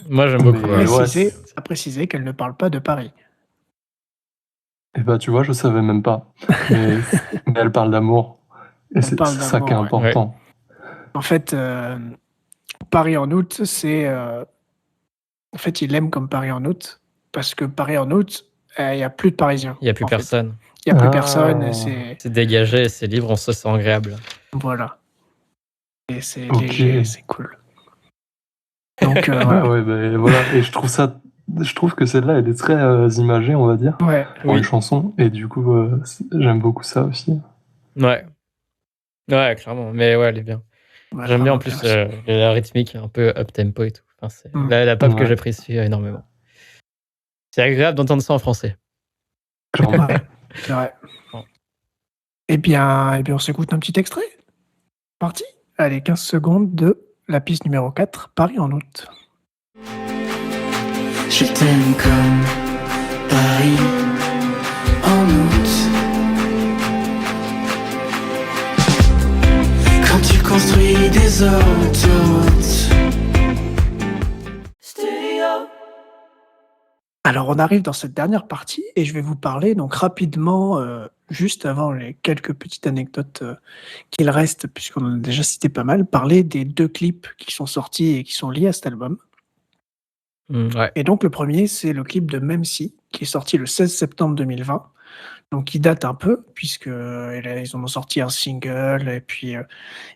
Moi, j'aime beaucoup. Mais ouais, à préciser qu'elle ne parle pas de Paris. et bah, tu vois, je savais même pas. Mais elle parle d'amour. Et Elle c'est parle ça qui est d'amour, ouais. important. En fait, Paris en août, c'est. En fait, il aime comme Paris en août, parce que Paris en août, il n'y a plus de Parisiens. Il n'y a plus en fait. personne. Il n'y a plus Ah. personne, et c'est. C'est dégagé, c'est libre, on se sent agréable. Voilà. Et c'est Ok. léger, c'est cool. Donc, Ouais, bah, voilà. Et je trouve que celle-là, elle est très imagée, on va dire, ouais. pour les chansons. Et du coup, j'aime beaucoup ça aussi. Ouais. Ouais, clairement. Mais ouais, elle est bien. Ouais, J'aime bien en vraiment plus la rythmique un peu up-tempo et tout. Enfin, c'est la pop que Ouais. j'apprécie énormément. C'est agréable d'entendre ça en français. Clairement. Ouais, c'est vrai. Bon. Eh bien, on s'écoute un petit extrait. Parti. Allez, 15 secondes de la piste numéro 4, Paris en août. Je t'aime comme Paris en août. Quand tu construis des autoroutes. Alors, on arrive dans cette dernière partie et je vais vous parler donc rapidement, juste avant les quelques petites anecdotes qu'il reste, puisqu'on en a déjà cité pas mal, parler des 2 clips qui sont sortis et qui sont liés à cet album. Ouais. Et donc le premier, c'est le clip de Memsi, qui est sorti le 16 septembre 2020. Donc il date un peu puisque, ils en ont sorti un single et puis,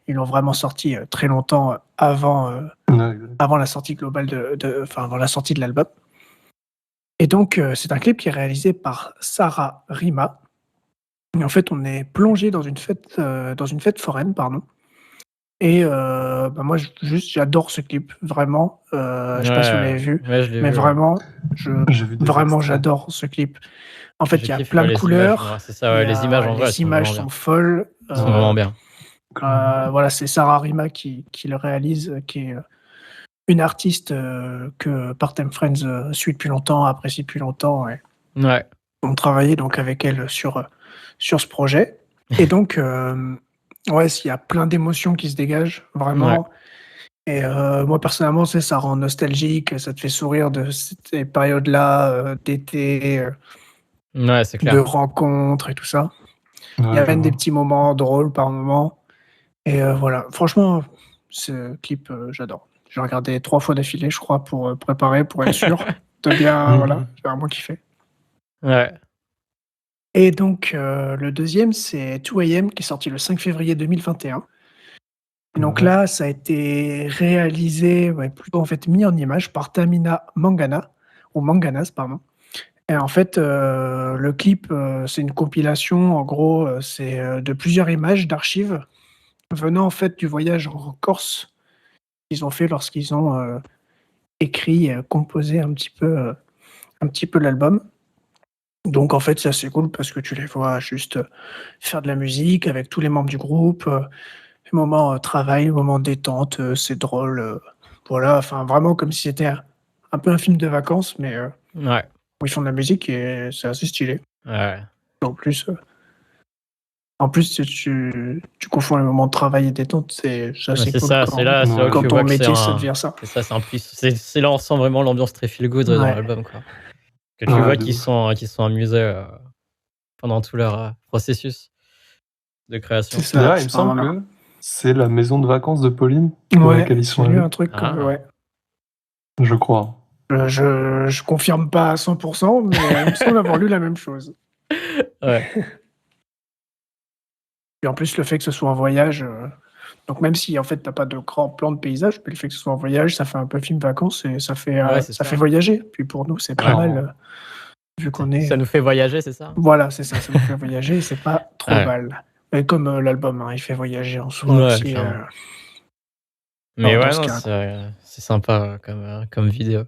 ils l'ont vraiment sorti, très longtemps, avant la sortie globale avant la sortie de l'album. Et donc, c'est un clip qui est réalisé par Sarah Rima. Et en fait, on est plongé dans une fête foraine, pardon. Et moi, j'adore ce clip, vraiment. Je sais pas si vous l'avez vu, Ouais, je l'ai mais vu. vraiment, J'ai vu des extraits. j'adore ce clip. En fait, Je il y a kiffe plein de les images, couleurs. c'est ça, les images en vrai, elles Les sont images vraiment sont bien. folles. Elles sont vraiment bien. Voilà, c'est Sarah Rima qui le réalise, qui est une artiste que Part-Time Friends suit depuis longtemps, apprécie depuis longtemps. Et Ouais. on travaillait donc avec elle sur ce projet. Et donc, ouais, il y a plein d'émotions qui se dégagent, vraiment. Et moi, personnellement, ça rend nostalgique, ça te fait sourire de ces périodes-là, d'été, Ouais, c'est clair. de rencontres et tout ça. Il y a même des petits moments drôles par moment. Et voilà, franchement, ce clip, j'adore. J'ai regardé 3 fois d'affilée, je crois, pour préparer, pour être sûr de bien, voilà, j'ai vraiment kiffé. Ouais. Et donc, le deuxième, c'est 2AM qui est sorti le 5 février 2021. Donc là, ça a été réalisé, plutôt en fait mis en image par Tamina Manganas, pardon. Et en fait, le clip, c'est une compilation, en gros, c'est, de plusieurs images d'archives venant en fait du voyage en Corse qu'ils ont fait lorsqu'ils ont, écrit, composé un petit peu l'album. Donc en fait, c'est assez cool parce que tu les vois juste, faire de la musique avec tous les membres du groupe, les moments, travail, moments détente, c'est drôle, voilà, enfin vraiment comme si c'était un peu un film de vacances, mais Ouais. où ils font de la musique et c'est assez stylé. Ouais. En plus, tu confonds les moments de travail et détente, c'est assez C'est cool ça, c'est là où quand tu ton vois que métier, ça devient ça. c'est ça, c'est un plus. C'est là on sent vraiment l'ambiance très feel good dans Ouais. l'album, quoi. Que tu vois qu'ils sont amusés pendant tout leur processus de création. C'est ça. D'ailleurs, il me semble que c'est la maison de vacances de Pauline dans Ouais, laquelle ils sont j'ai lu allés. un truc, ouais. Je crois. Je confirme pas à 100 mais il me semble avoir lu la même chose. Ouais. Et en plus, le fait que ce soit un voyage, donc même si en fait tu as pas de grands plans de paysage, puis le fait que ce soit un voyage, ça fait un peu film vacances et ça fait, Ouais, c'est ça ça. fait voyager. Puis pour nous, c'est pas Clairement. mal, vu qu'on est, Ça nous fait voyager, c'est ça? voilà, c'est ça nous fait voyager et c'est pas trop Ouais. mal. Et comme, l'album, hein, il fait voyager en soi Ouais, aussi, clairement. Mais dans ouais, ce non, qu'il c'est sympa, comme vidéo.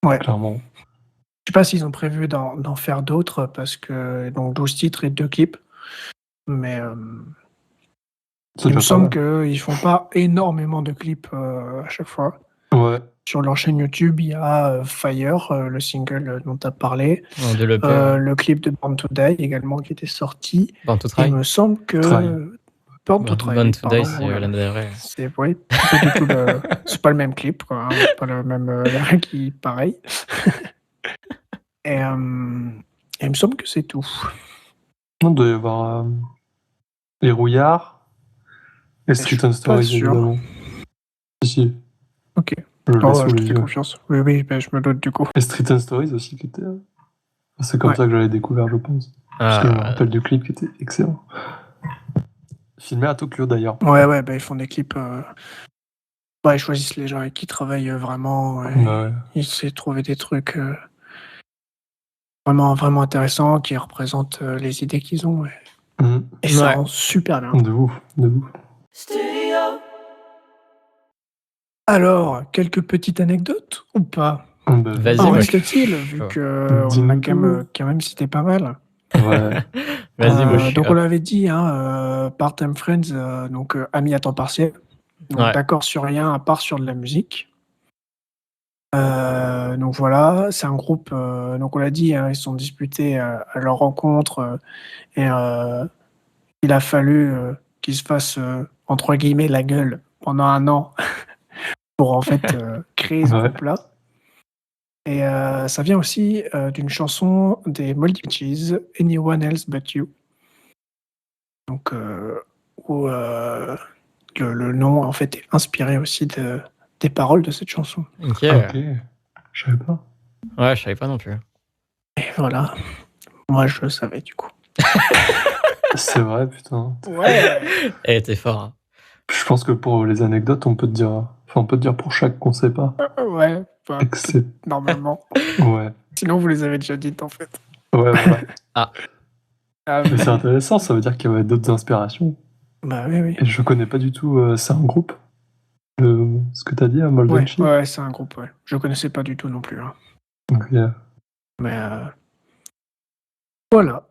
ouais. Clairement. Je sais pas s'ils ont prévu d'en faire d'autres parce que donc 12 titres et 2 clips, mais il me semble qu'ils font pas énormément de clips, à chaque fois. Ouais. Sur leur chaîne YouTube, il y a, Fire, le single, dont tu as parlé, De l'EP, le clip de Born to Die également qui était sorti. Born to Et Try. il me semble que Born to Try, Born oui, to Die, pardon, c'est oh là Lana là. Del Rey. C'est oui, pas du tout c'est pas le même clip quoi, hein, c'est pas le même, il y a rien qui est pareil. Et il me semble que c'est tout. Il doit y avoir les Rouillards et Street and Stories, évidemment. Si. Ok. Je le laisse sous Je te les fais yeux. confiance. Oui, je me doute du coup. Et Street and Stories aussi, qui était. C'est comme ça que j'avais découvert, je pense. Parce que je me rappelle du clip qui était excellent. Filmé à Tokyo d'ailleurs. Ouais, ils font des clips. Ils choisissent les gens avec qui ils travaillent vraiment. Ouais. Ils essaient de trouver des trucs vraiment, vraiment intéressants qui représentent les idées qu'ils ont. Et ça rend super bien. De ouf. Alors, quelques petites anecdotes ou pas? Vas-y, En moi, reste-t-il, vu qu'on a quand même cité pas mal. Ouais. Vas-y, moi, je suis Donc on up. l'avait dit, hein, Part-Time Friends, donc amis à temps partiel. Donc Ouais. d'accord sur rien à part sur de la musique. Donc voilà, c'est un groupe, donc on l'a dit, hein, ils se sont disputés à leur rencontre, et il a fallu qu'ils se fassent entre guillemets «la gueule» pendant 1 an pour en fait créer ce groupe-là. Et ça vient aussi d'une chanson des Moldy Cheese, Anyone Else But You. Donc où le nom en fait est inspiré aussi des paroles de cette chanson. Ok. Je savais pas. Ouais, je savais pas non plus. Et voilà. Moi, je le savais du coup. C'est vrai, putain. Ouais. Eh, t'es fort. Hein. Je pense que pour les anecdotes, on peut te dire pour chaque qu'on sait pas. Ouais. Bah, C'est... normalement. Ouais. Sinon, vous les avez déjà dites en fait. Ouais, voilà. Ah. Mais c'est intéressant, ça veut dire qu'il y avait d'autres inspirations. Bah oui. Et je connais pas du tout, c'est un groupe, ce que t'as dit, Molden Sheep. Ouais, c'est un groupe, ouais. Je connaissais pas du tout non plus. Hein. Ok. Mais voilà.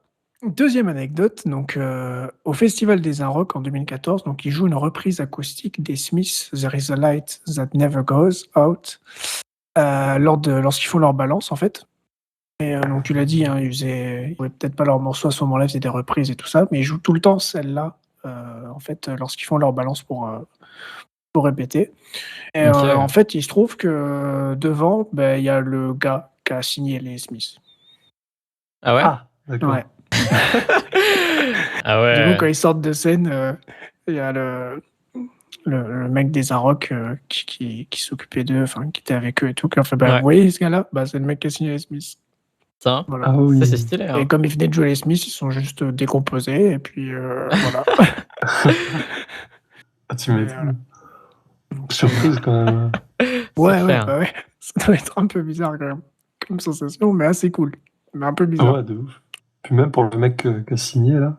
Deuxième anecdote, donc au Festival des Inrocks en 2014, donc ils jouent une reprise acoustique des Smiths, There is a Light That Never Goes Out, lorsqu'ils font leur balance en fait. Et donc tu l'as dit, hein, ils jouaient peut-être pas leur morceau à ce moment-là, ils faisaient des reprises et tout ça, mais ils jouent tout le temps celle-là, en fait, lorsqu'ils font leur balance pour répéter. Et en fait, il se trouve que devant, il y a le gars qui a signé les Smiths. Ah ouais? Ah, d'accord. Ouais. Ah ouais. Du coup, quand ils sortent de scène, il y a le mec des Inrocks qui s'occupait d'eux, enfin qui était avec eux et tout, qui leur fait Ouais. vous voyez ce gars-là? C'est le mec qui a signé les Smiths. Putain. Voilà. Ah oui. Ça, c'est stylé. Hein. Et comme ils venaient de jouer les Smiths, ils sont juste décomposés et puis voilà. Ah, tu m'étonnes. Surprise quand même. Ouais, bah ouais. Ça doit être un peu bizarre quand même, comme sensation, mais assez cool. Mais un peu bizarre. Ouais, de ouf. Puis même pour le mec qui a signé là,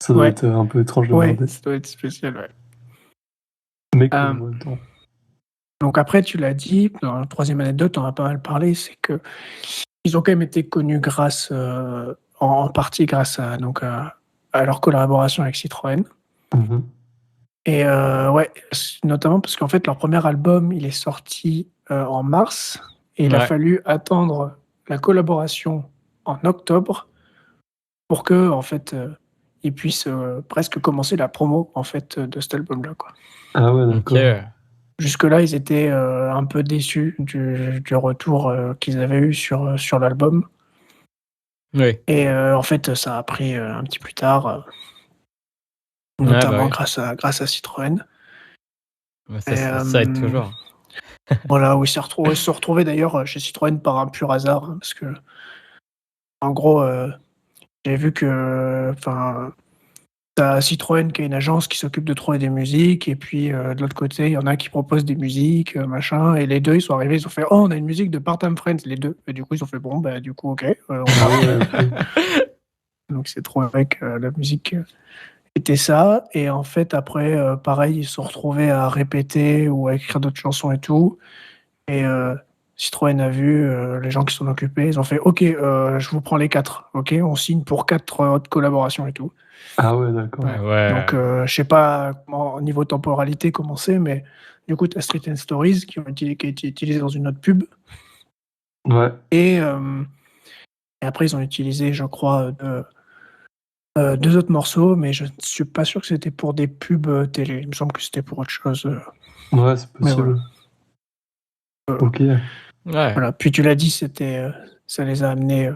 ça doit être un peu étrange de regarder. Ça doit être spécial, ouais. Mais en même temps. Donc après, tu l'as dit, dans la troisième anecdote, on a pas mal parlé, c'est que ils ont quand même été connus grâce, en partie grâce à leur collaboration avec Citroën. Mm-hmm. Et ouais, notamment parce qu'en fait, leur premier album, il est sorti en mars, et il a fallu attendre la collaboration en octobre pour que, en fait, ils puissent presque commencer la promo en fait de cet album-là, quoi. Ah ouais, d'accord. Okay. Jusque-là, ils étaient un peu déçus du retour qu'ils avaient eu sur l'album. Oui. Et en fait, ça a pris un petit plus tard, notamment grâce à Citroën. Ça aide toujours. Voilà, où ils se retrouvaient d'ailleurs chez Citroën par un pur hasard, hein, parce que, en gros, j'ai vu que, t'as Citroën qui a une agence qui s'occupe de trouver des musiques, et puis de l'autre côté, il y en a qui proposent des musiques, machin, et les deux, ils sont arrivés, ils ont fait « Oh, on a une musique de Part-Time Friends », les deux. Et du coup, ils ont fait « Bon, du coup, ok, on va... » Donc, c'est trouvé que la musique était ça, et en fait, après, pareil, ils se sont retrouvés à répéter ou à écrire d'autres chansons et tout, et Citroën a vu les gens qui s'en occupaient, ils ont fait « Ok, je vous prends les 4, ok, on signe pour 4 autres collaborations et tout. » Ah ouais, d'accord. Ouais. Donc, je sais pas comment, au niveau temporalité, comment c'est, mais du coup, tu as Street and Stories qui a été utilisé dans une autre pub. Ouais. Et après, ils ont utilisé, je crois, 2 autres morceaux, mais je ne suis pas sûr que c'était pour des pubs télé. Il me semble que c'était pour autre chose. Ouais, c'est possible. Ok. Ouais. Voilà. Puis tu l'as dit, ça les a amenés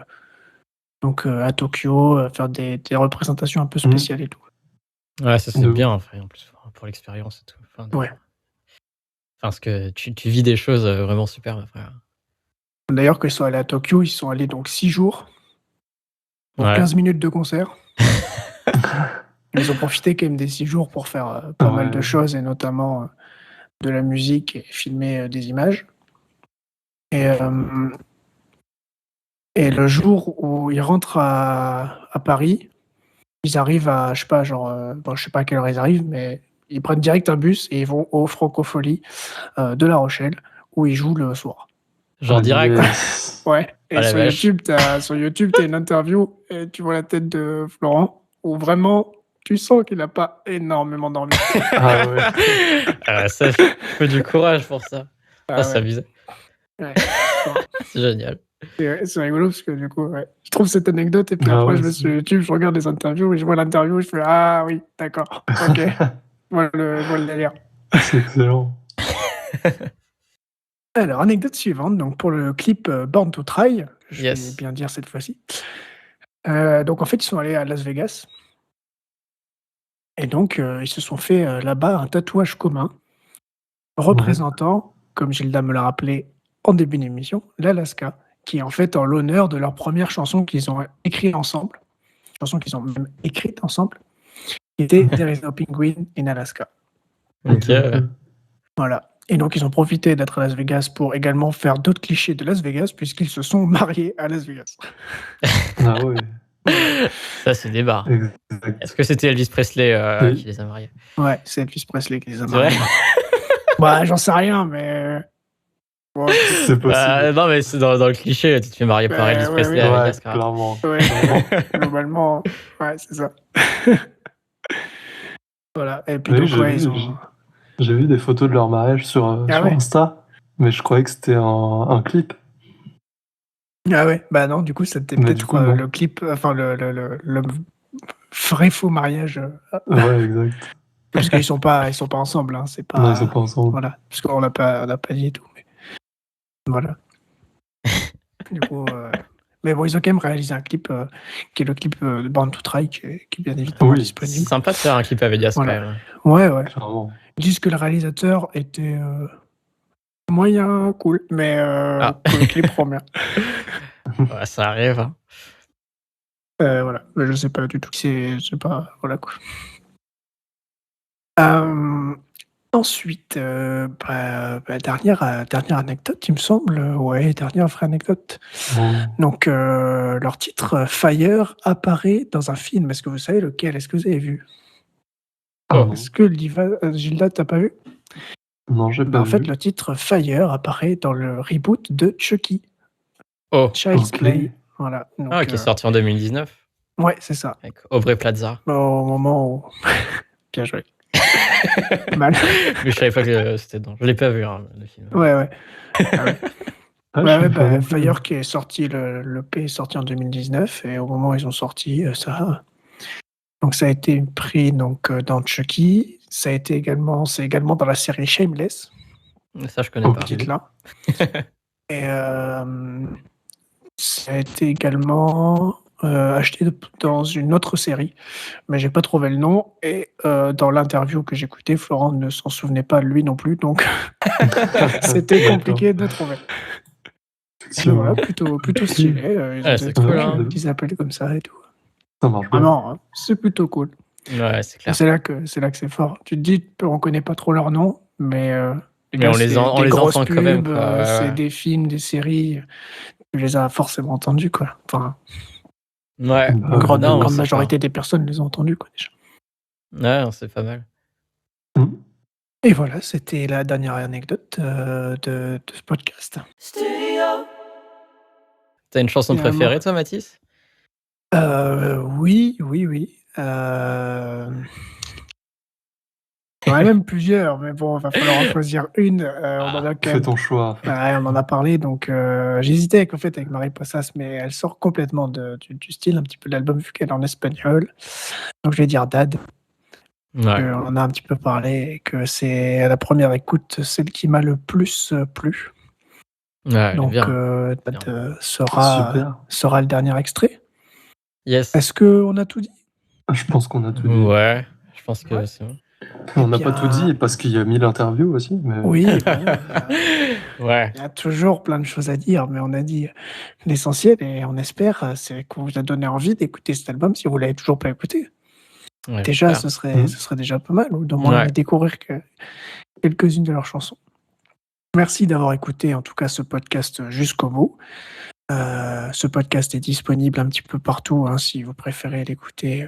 à Tokyo, à faire des représentations un peu spéciales et tout. Ouais, ça c'est bien, en plus, pour l'expérience et tout. Ouais. Parce que tu vis des choses vraiment super, frère. D'ailleurs, quand ils sont allés à Tokyo, ils sont allés donc 6 jours pour 15 minutes de concert. Ils ont profité quand même des 6 jours pour faire pas mal de choses, et notamment de la musique et filmer des images. Et le jour où ils rentrent à Paris, ils arrivent à, je sais pas, je sais pas à quelle heure ils arrivent, mais ils prennent direct un bus et ils vont au Francophonie de La Rochelle, où ils jouent le soir. Genre direct. Ouais. Et sur YouTube, t'as une interview et tu vois la tête de Florent, où vraiment tu sens qu'il n'a pas énormément dormi. Ah ouais. Ça, faut du courage pour ça. Ça abusé. Ouais. C'est génial. C'est rigolo parce que du coup, je trouve cette anecdote, et puis après, je vais sur YouTube, je regarde les interviews et je vois l'interview, je fais « Ah oui, d'accord, ok, je vois le délire. » C'est excellent. Alors, anecdote suivante, donc pour le clip Born to Try, je vais bien dire cette fois-ci. Donc en fait, ils sont allés à Las Vegas, et donc ils se sont fait là-bas un tatouage commun représentant, comme Gilda me l'a rappelé, en début d'émission, l'Alaska, qui est en fait en l'honneur de leur première chanson qu'ils ont écrite ensemble, chanson qu'ils ont même écrite ensemble, qui était There is no penguin in Alaska. Ok. Voilà. Et donc, ils ont profité d'être à Las Vegas pour également faire d'autres clichés de Las Vegas, puisqu'ils se sont mariés à Las Vegas. Ah oui. Ça, c'est débat. Exact. Est-ce que c'était Elvis Presley Oui. qui les a mariés? Ouais, c'est Elvis Presley qui les a C'est vrai? mariés. Bah, j'en sais rien, mais. Ouais, C'est possible. Non, mais c'est dans le cliché, tu te fais marier par Elvis Presley à Vegas, quoi. Clairement. ouais, globalement, ouais, c'est ça. Voilà. Et puis, Oui, donc, j'ai ouais, vu, ils ont. j'ai vu des photos de leur mariage sur ouais. Insta, mais je croyais que c'était un clip. Ah ouais, bah non, du coup, c'était Mais peut-être du coup, non. le clip, enfin, le vrai faux mariage. Ouais, exact. Parce qu'ils sont pas ensemble, hein, c'est pas. Non, ils sont pas ensemble. Voilà, parce qu'on n'a pas dit et tout. Mais... Voilà. Du coup, mais bon, ils ont quand même réalisé un clip qui est le clip de Born to Try, qui est bien évidemment C'est disponible. sympa de faire un clip à Vegas, Voilà. quand même. Ouais. Clairement. Ils disent que le réalisateur était moyen cool, mais que le clip rend bien. Ouais, ça arrive. Hein. Voilà, mais je sais pas du tout. C'est pas. Voilà quoi. Ensuite, dernière anecdote, il me semble. Ouais, dernière vraie anecdote. Donc, leur titre Fire apparaît dans un film. Est-ce que vous savez lequel? Est-ce que vous avez vu? Est-ce que Gilda, t'as pas vu? Non, j'ai pas En vu. fait, le titre Fire apparaît dans le reboot de Chucky. Child's Play. Voilà. Donc, qui est sorti en 2019. Ouais, c'est ça. Avec Aubrey Plaza. Au moment où. Bien joué. Mal. Mais je savais pas que c'était dedans. Je l'ai pas vu, hein, le film. Ouais. Ah ouais. Fire qui est sorti, le P est sorti en 2019, et au moment où ils ont sorti ça. Donc ça a été pris donc, dans Chucky. C'est également dans la série Shameless. Ça, je connais pas. Là. Et ça a été également acheté dans une autre série, mais j'ai pas trouvé le nom. Et dans l'interview que j'écoutais, Florent ne s'en souvenait pas lui non plus, donc c'était compliqué de trouver. Voilà, plutôt stylé. C'est cool, qu'ils s'appellent comme ça et tout. Ça marche bien. Non, c'est plutôt cool. Ouais, c'est clair. C'est là que c'est fort. Tu te dis, on connaît pas trop leur nom, mais on les entend quand même. C'est des films, des séries. Tu les as forcément entendus, quoi. Enfin, ouais. Une grande majorité des personnes les ont entendus, quoi, déjà. Ouais, c'est pas mal. Et voilà, c'était la dernière anecdote de ce podcast. T'as une chanson préférée, toi, Mathis? Oui. Il y en a même plusieurs, mais bon, il va falloir en choisir une. Fais ton choix. On en a parlé, donc j'hésitais avec Marie Possas, mais elle sort complètement du style un petit peu de l'album, vu qu'elle est en espagnol. Donc je vais dire Dad. Ouais. On en a un petit peu parlé, et que c'est à la première écoute celle qui m'a le plus plu. Ouais, donc Dad sera le dernier extrait. Yes. Est-ce qu'on a tout dit? Je pense qu'on a tout dit. Ouais, je pense que c'est bon. On n'a pas tout dit parce qu'il y a 1000 interviews aussi. Mais... Oui, ouais. Il y a toujours plein de choses à dire, mais on a dit l'essentiel et on espère c'est qu'on vous a donné envie d'écouter cet album si vous ne l'avez toujours pas écouté. Ouais, déjà, ce serait déjà pas mal, ou d'au moins découvrir quelques-unes de leurs chansons. Merci d'avoir écouté en tout cas ce podcast jusqu'au bout. Ce podcast est disponible un petit peu partout, hein, si vous préférez l'écouter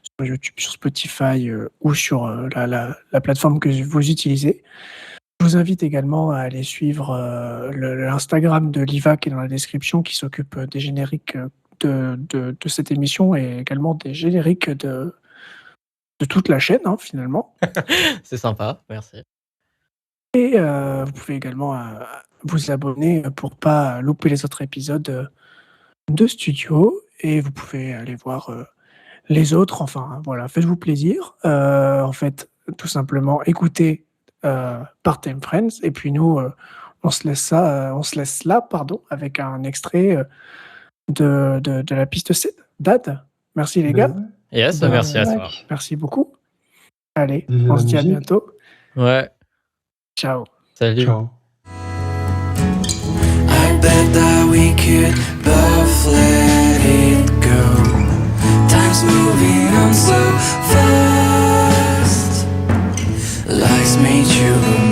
sur YouTube, sur Spotify ou sur la plateforme que vous utilisez. Je vous invite également à aller suivre l'Instagram de Liva qui est dans la description, qui s'occupe des génériques de cette émission et également des génériques de toute la chaîne, hein, finalement. C'est sympa, merci. Et vous pouvez également vous abonner pour pas louper les autres épisodes de Studio, et vous pouvez aller voir les autres. Enfin, voilà, faites-vous plaisir. En fait, tout simplement, écoutez Part-Time Friends, et puis nous, on se laisse là, avec un extrait de la piste 7. Dad, merci les gars. Yes, merci à toi. Merci beaucoup. Allez, on se dit à bientôt. Ouais. Ciao. Salut. Ciao. make it, love, let it go. Time's moving on so fast. Life's made you